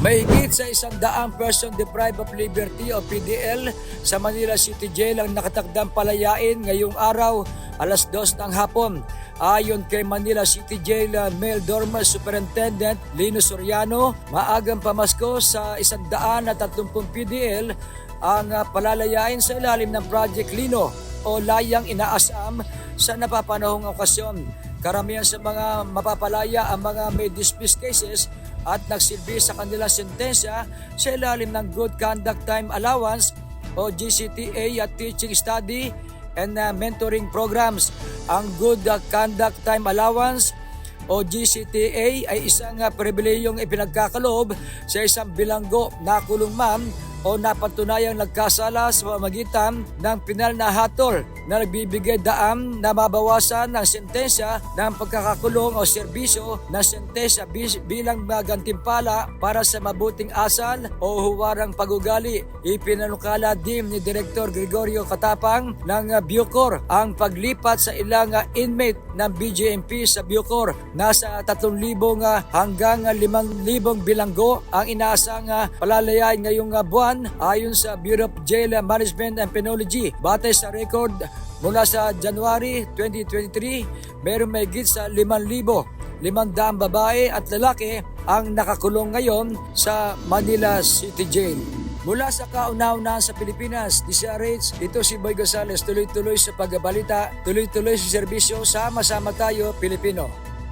Mahigit sa 100 person deprived of liberty o PDL sa Manila City Jail ang nakatakdang palayain ngayong araw alas 2 ng hapon. Ayon kay Manila City Jail Male Dormer Superintendent Lino Soriano, maagang pamasko sa 130 PDL ang palalayain sa ilalim ng Project Lino o layang inaasam sa napapanahong okasyon. Karamihan sa mga mapapalaya ang mga may dismissed cases at nagsilbi sa kanilang sentensya sa ilalim ng Good Conduct Time Allowance o GCTA at Teaching Study and Mentoring Programs. Ang Good Conduct Time Allowance o GCTA ay isang pribilehiyong ipinagkakaloob sa isang bilanggo na kulong o napatunayang nagkasala sa pamamagitan ng pinal na hatol na nagbibigay daan na mabawasan ng sentensya ng pagkakakulong o serbisyo ng sentensya bilang gantimpala para sa mabuting asal o huwarang pag-ugali. Ipinanukala din ni Director Gregorio Katapang ng Bucor ang paglipat sa ilang inmate ng BJMP sa Bucor. Nasa 3,000 hanggang 5,000 bilanggo ang inaasang palalayain ngayong buwan ayon sa Bureau of Jail Management and Penology. Batay sa record mula sa January 2023, mayroong mahigit sa 5,500 babae at lalaki ang nakakulong ngayon sa Manila City Jail. Mula sa kauna-unahan sa Pilipinas, DCRH, ito si Boy Gonzales, tuloy-tuloy sa pagbabalita, tuloy-tuloy sa serbisyo, sama-sama tayo Pilipino.